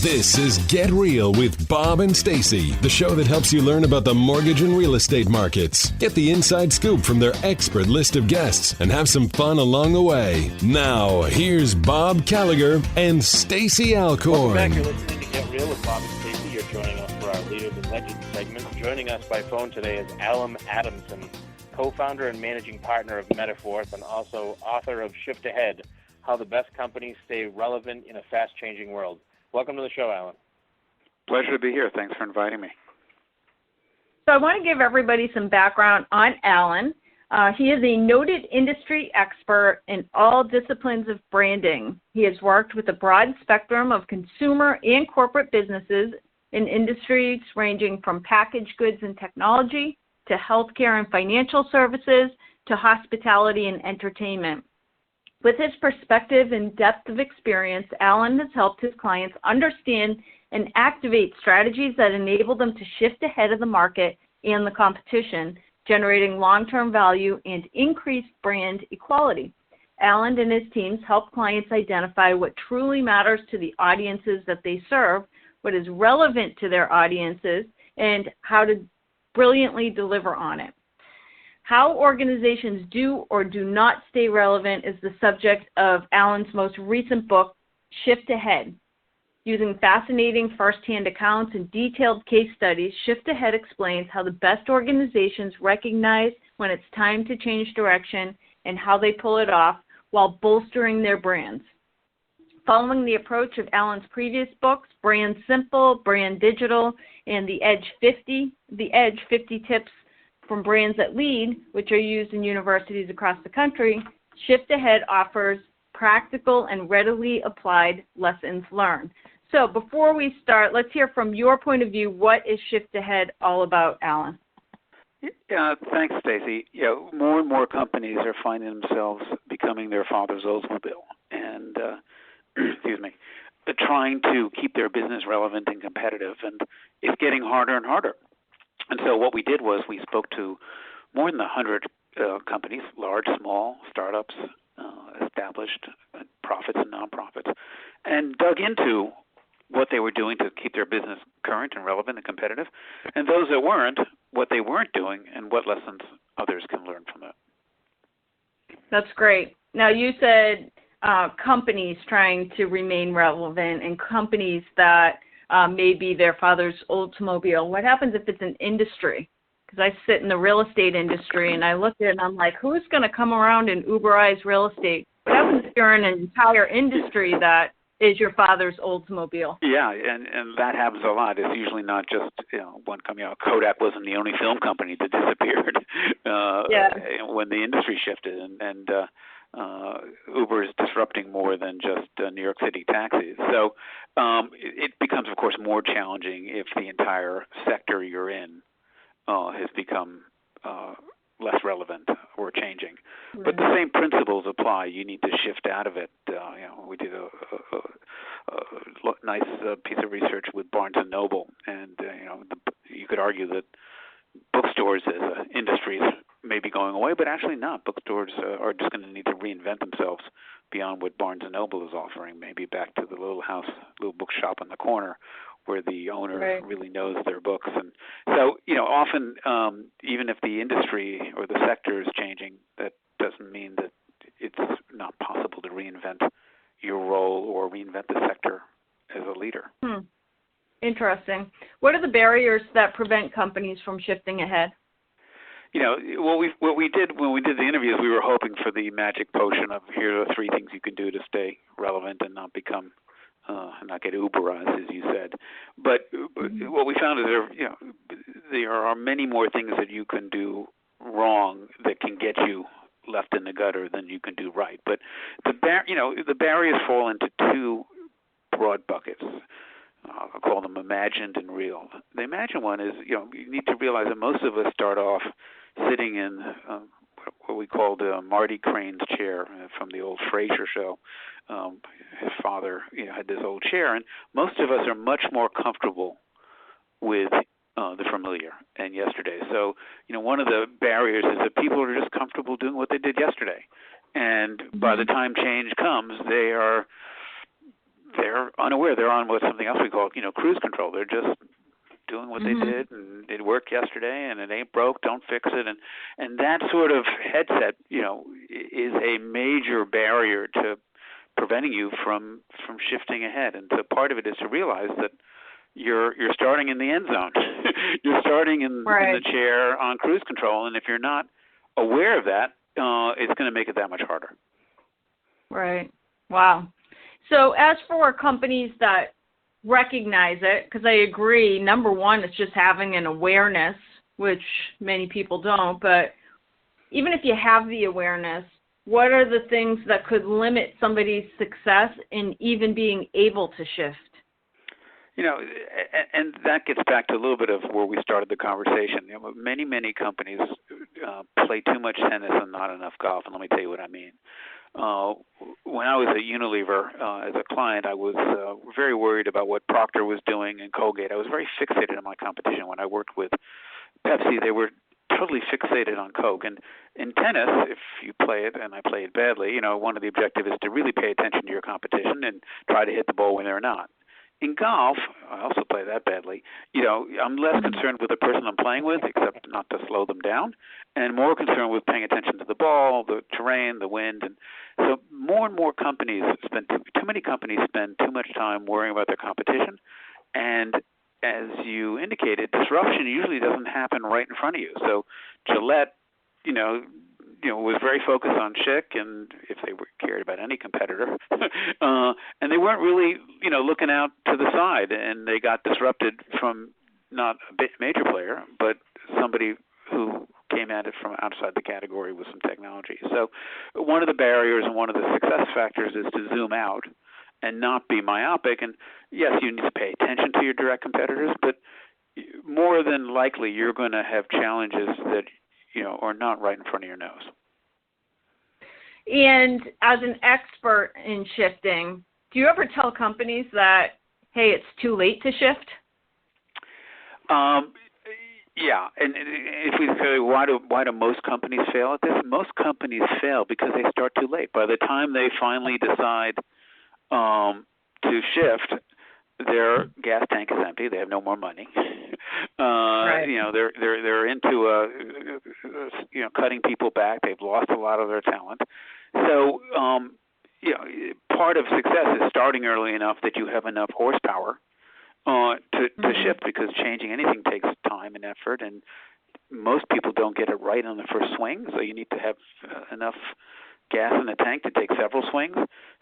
This is Get Real with Bob and Stacy, the show that helps you learn about the mortgage and real estate markets. Get the inside scoop from their expert list of guests and have some fun along the way. Now, here's Bob Gallagher and Stacy Alcorn. Welcome back. You're listening to Get Real with Bob and Stacy. You're joining us for our Leaders and Legends segment. Joining us by phone today is Allen Adamson, co-founder and managing partner of Metaforth and also author of Shift Ahead, How the Best Companies Stay Relevant in a Fast-Changing World. Welcome to the show, Allen. Pleasure to be here. Thanks for inviting me. So I want to give everybody some background on Allen. He is a noted industry expert in all disciplines of branding. He has worked with a broad spectrum of consumer and corporate businesses in industries ranging from packaged goods and technology to healthcare and financial services to hospitality and entertainment. With his perspective and depth of experience, Allen has helped his clients understand and activate strategies that enable them to shift ahead of the market and the competition, generating long-term value and increased brand equality. Allen and his teams help clients identify what truly matters to the audiences that they serve, what is relevant to their audiences, and how to brilliantly deliver on it. How organizations do or do not stay relevant is the subject of Allen's most recent book, Shift Ahead. Using fascinating first-hand accounts and detailed case studies, Shift Ahead explains how the best organizations recognize when it's time to change direction and how they pull it off while bolstering their brands. Following the approach of Allen's previous books, Brand Simple, Brand Digital, and the Edge 50 Tips from Brands That Lead, which are used in universities across the country, Shift Ahead offers practical and readily applied lessons learned. So before we start, let's hear from your point of view, what is Shift Ahead all about, Allen? Thanks, Stacy. More and more companies are finding themselves becoming their father's Oldsmobile and, trying to keep their business relevant and competitive, and it's getting harder and harder. And so what we did was we spoke to more than 100 companies, large, small, startups, established, profits and nonprofits, and dug into what they were doing to keep their business current and relevant and competitive, and those that weren't, what they weren't doing, and what lessons others can learn from that. That's great. Now, you said companies trying to remain relevant and companies that may be their father's Oldsmobile. What happens if it's an industry? Because I sit in the real estate industry, and I look at it and I'm like, who's going to come around and Uberize real estate? What happens if you're in an entire industry that is your father's Oldsmobile? Yeah, and that happens a lot. It's usually not just one company. Kodak wasn't the only film company that disappeared when the industry shifted, and Uber is disrupting more than just New York City taxis. So it becomes, of course, more challenging if the entire sector you're in has become less relevant or changing. Right. But the same principles apply. You need to shift out of it. We did a nice piece of research with Barnes & Noble, and you could argue that bookstores as an industry is maybe going away, but actually not. Bookstores are just going to need to reinvent themselves beyond what Barnes & Noble is offering, maybe back to the little bookshop on the corner where the owner really knows their books. And so, often, even if the industry or the sector is changing, that doesn't mean that it's not possible to reinvent your role or reinvent the sector as a leader. Interesting. What are the barriers that prevent companies from shifting ahead? What we did when we did the interviews, we were hoping for the magic potion of here are 3 things you can do to stay relevant and not become, not get Uberized, as you said. But what we found is there are many more things that you can do wrong that can get you left in the gutter than you can do right. But the barriers fall into 2 broad buckets. I'll call them imagined and real. The imagined one is, you need to realize that most of us start off sitting in what we called Marty Crane's chair from the old Frasier show. His father had this old chair, and most of us are much more comfortable with the familiar and yesterday. So, one of the barriers is that people are just comfortable doing what they did yesterday. And by the time change comes, they are they're unaware. They're on something else we call, cruise control. They're just doing what they did, and it worked yesterday, and it ain't broke, don't fix it. And that sort of headset, is a major barrier to preventing you from shifting ahead. And so part of it is to realize that you're starting in the end zone. You're starting in the chair on cruise control, and if you're not aware of that, it's going to make it that much harder. Right. Wow. So as for companies that recognize it, because I agree, number one, it's just having an awareness, which many people don't, but even if you have the awareness, what are the things that could limit somebody's success in even being able to shift? And that gets back to a little bit of where we started the conversation. Many companies play too much tennis and not enough golf, and let me tell you what I mean. When I was at Unilever as a client, I was very worried about what Procter was doing and Colgate. I was very fixated on my competition. When I worked with Pepsi, they were totally fixated on Coke. And in tennis, if you play it, and I play it badly, one of the objectives is to really pay attention to your competition and try to hit the ball when they're not. In golf, I also play that badly. I'm less concerned with the person I'm playing with, except not to slow them down, and more concerned with paying attention to the ball, the terrain, the wind. And so more and more companies too many companies spend too much time worrying about their competition. And as you indicated, disruption usually doesn't happen right in front of you. So Gillette, was very focused on Schick, and if they cared about any competitor, and they weren't really, looking out to the side, and they got disrupted from not a major player, but somebody who came at it from outside the category with some technology. So one of the barriers and one of the success factors is to zoom out and not be myopic. And yes, you need to pay attention to your direct competitors, but more than likely you're going to have challenges that are not right in front of your nose. And as an expert in shifting, do you ever tell companies that, hey, it's too late to shift? Yeah, and if we say why do most companies fail at this? Most companies fail because they start too late. By the time they finally decide to shift, their gas tank is empty. They have no more money. Right. They're into cutting people back. They've lost a lot of their talent. So part of success is starting early enough that you have enough horsepower to shift, because changing anything takes time and effort, and most people don't get it right on the first swing. So you need to have enough gas in the tank to take several swings.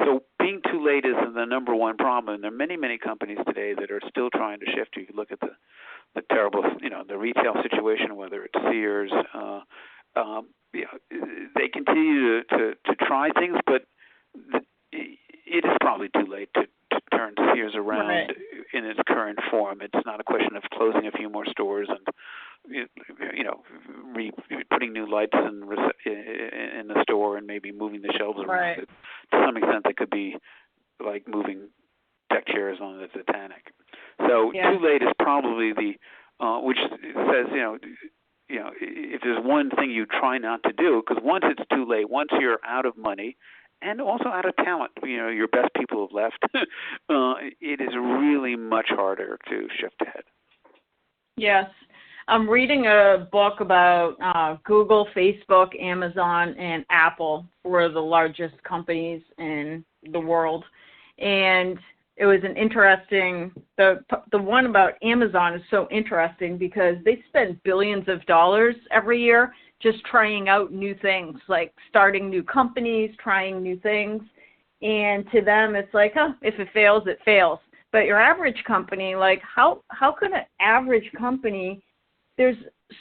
So being too late is the number one problem. And there are many companies today that are still trying to shift. You look at the terrible, the retail situation, whether it's Sears, they continue to try things, but it is probably too late to turn Sears around in its current form. It's not a question of closing a few more stores and putting new lights in the store and maybe moving the shelves around. To some extent, that could be like moving deck chairs on the Titanic. So too late is probably which says if there's one thing you try not to do, because once it's too late, once you're out of money and also out of talent, your best people have left, it is really much harder to shift ahead. Yes. I'm reading a book about Google, Facebook, Amazon, and Apple were the largest companies in the world. And it was an interesting, the one about Amazon is so interesting because they spend billions of dollars every year just trying out new things, like starting new companies, trying new things. And to them, it's like, if it fails, it fails. But your average company, like how could an average company, there's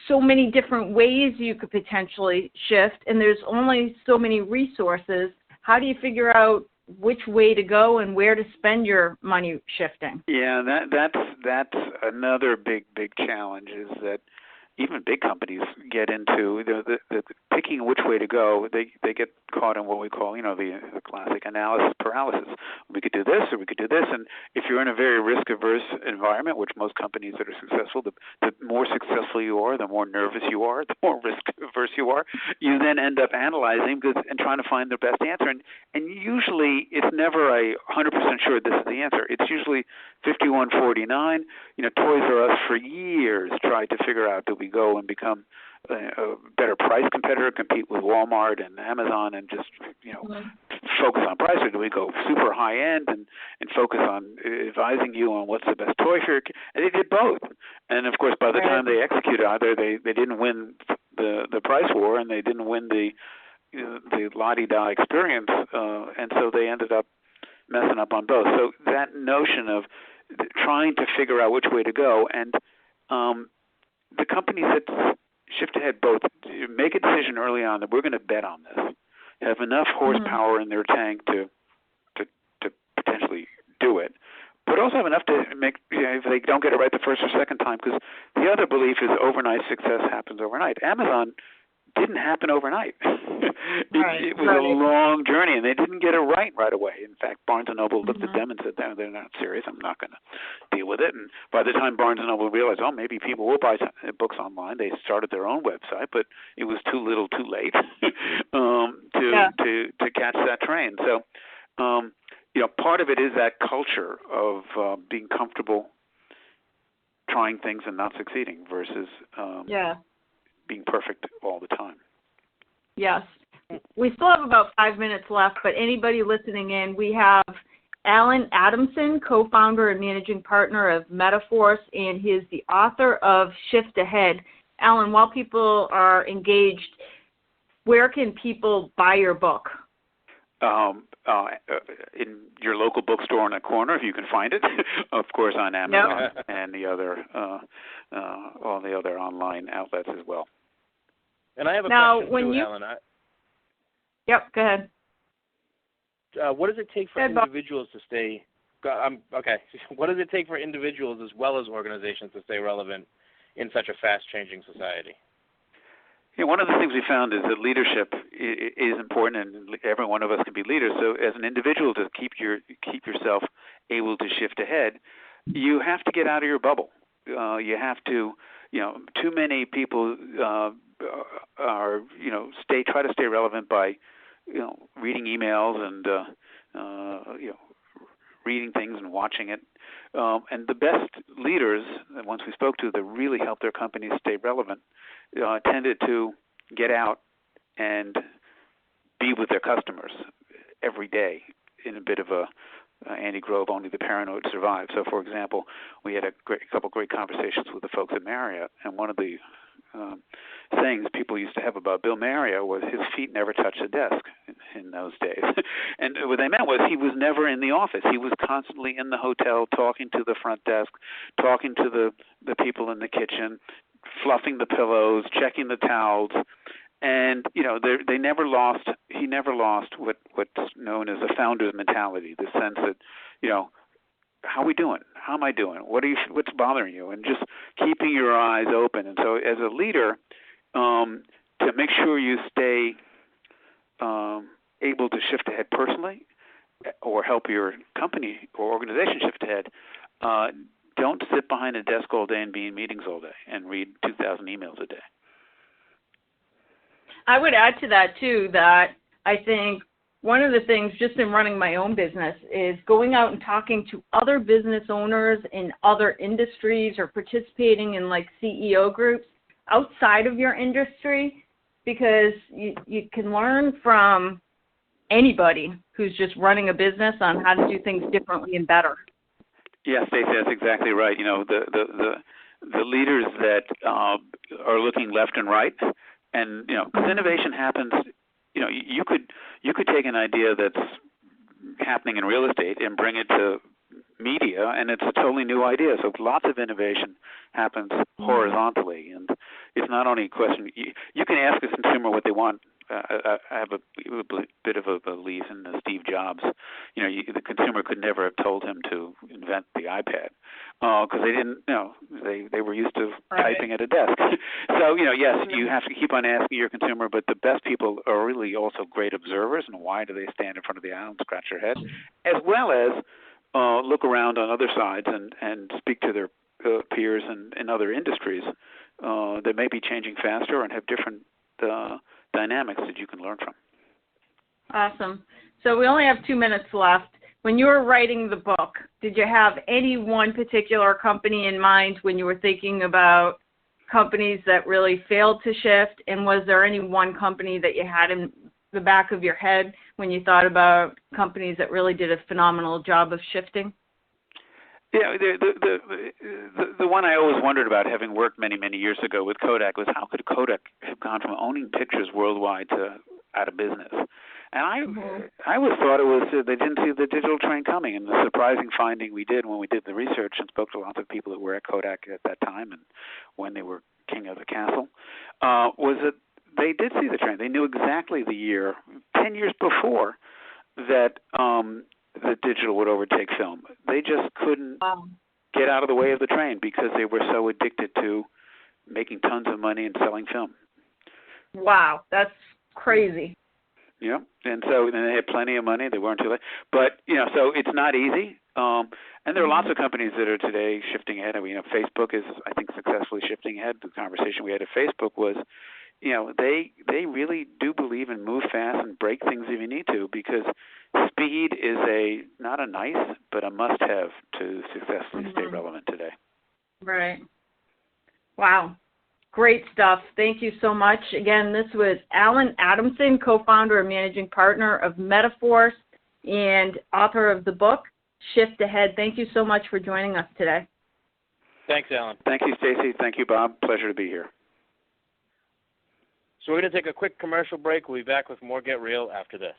so many different ways you could potentially shift, and there's only so many resources. How do you figure out which way to go and where to spend your money shifting? Yeah, that's another big challenge, is that even big companies get into the picking which way to go. They get caught in what we call, the classic analysis paralysis. We could do this or we could do this. And if you're in a very risk-averse environment, which most companies that are successful, the more successful you are, the more nervous you are, the more risk-averse you are, you then end up analyzing and trying to find the best answer. And usually it's never a 100% sure this is the answer. It's usually 51-49. Toys R Us for years tried to figure out, do we go and become a better price competitor, compete with Walmart and Amazon and just, focus on price, or do we go super high end and focus on advising you on what's the best toy for your kid? And they did both. And of course, by the time they executed, either they didn't win the price war and they didn't win the la-di-da experience, and so they ended up messing up on both. So that notion of trying to figure out which way to go, and the companies that shift ahead both make a decision early on that we're going to bet on this, have enough horsepower in their tank to potentially do it, but also have enough to make, if they don't get it right the first or second time, because the other belief is overnight success happens overnight. Amazon didn't happen overnight. It was a long journey, and they didn't get it right away. In fact, Barnes & Noble looked at them and said, they're not serious. I'm not going to deal with it. And by the time Barnes & Noble realized, maybe people will buy books online, they started their own website, but it was too little too late to catch that train. So, part of it is that culture of being comfortable trying things and not succeeding versus being perfect all the time. Yes. We still have about 5 minutes left, but anybody listening in, we have Allen Adamson, co-founder and managing partner of Metaforce, and he's the author of Shift Ahead. Allen, while people are engaged, where can people buy your book? In your local bookstore in a corner, if you can find it. Of course, on Amazon and the other all the other online outlets as well. And I have a question too, Allen. Yep, go ahead. What does it take for individuals to stay? What does it take for individuals as well as organizations to stay relevant in such a fast-changing society? One of the things we found is that leadership is important, and every one of us can be leaders. So, as an individual, to keep yourself able to shift ahead, you have to get out of your bubble. You have to, too many people are, try to stay relevant by, reading emails and, reading things and watching it. And the best leaders, once we spoke to, that really helped their companies stay relevant, tended to get out and be with their customers every day in a bit of a Andy Grove, only the paranoid survive. So, for example, we had a couple great conversations with the folks at Marriott, and one of the sayings people used to have about Bill Marriott was his feet never touched the desk in those days. And what they meant was he was never in the office. He was constantly in the hotel, talking to the front desk, talking to the people in the kitchen, fluffing the pillows, checking the towels, and he never lost what's known as a founder's mentality, the sense that how are we doing? How am I doing? What's bothering you? And just keeping your eyes open. And so, as a leader, to make sure you stay able to shift ahead personally, or help your company or organization shift ahead. Don't sit behind a desk all day and be in meetings all day and read 2,000 emails a day. I would add to that, too, that I think one of the things just in running my own business is going out and talking to other business owners in other industries or participating in like CEO groups outside of your industry, because you can learn from anybody who's just running a business on how to do things differently and better. Yeah, Stacey, that's exactly right. The leaders that are looking left and right, and because innovation happens. You could take an idea that's happening in real estate and bring it to media, and it's a totally new idea. So lots of innovation happens horizontally, and it's not only a question. You can ask a consumer what they want I have a bit of a belief in Steve Jobs. The consumer could never have told him to invent the iPad because they didn't. They were used to typing at a desk. So yes, you have to keep on asking your consumer. But the best people are really also great observers. And why do they stand in front of the aisle and scratch their head, as well as look around on other sides and speak to their peers in other industries that may be changing faster and have different dynamics that you can learn from. Awesome. So we only have 2 minutes left. When you were writing the book, did you have any one particular company in mind when you were thinking about companies that really failed to shift? And was there any one company that you had in the back of your head when you thought about companies that really did a phenomenal job of shifting? Yeah, the one I always wondered about, having worked many years ago with Kodak, was how could Kodak have gone from owning pictures worldwide to out of business? And I always thought it was they didn't see the digital train coming. And the surprising finding we did when we did the research and spoke to lots of people that were at Kodak at that time and when they were king of the castle, was that they did see the train. They knew exactly the year, 10 years before, that the digital would overtake film. They just couldn't get out of the way of the train because they were so addicted to making tons of money and selling film. Wow, that's crazy. Yeah, and so they had plenty of money. They weren't too late. But, so it's not easy. And there are lots of companies that are today shifting ahead. Facebook is, I think, successfully shifting ahead. The conversation we had at Facebook was, they really do believe in move fast and break things if you need to, because speed is not a nice, but a must-have to successfully stay relevant today. Right. Wow. Great stuff. Thank you so much. Again, this was Allen Adamson, co-founder and managing partner of Metaforce and author of the book, Shift Ahead. Thank you so much for joining us today. Thanks, Allen. Thank you, Stacy. Thank you, Bob. Pleasure to be here. So we're going to take a quick commercial break. We'll be back with more Get Real after this.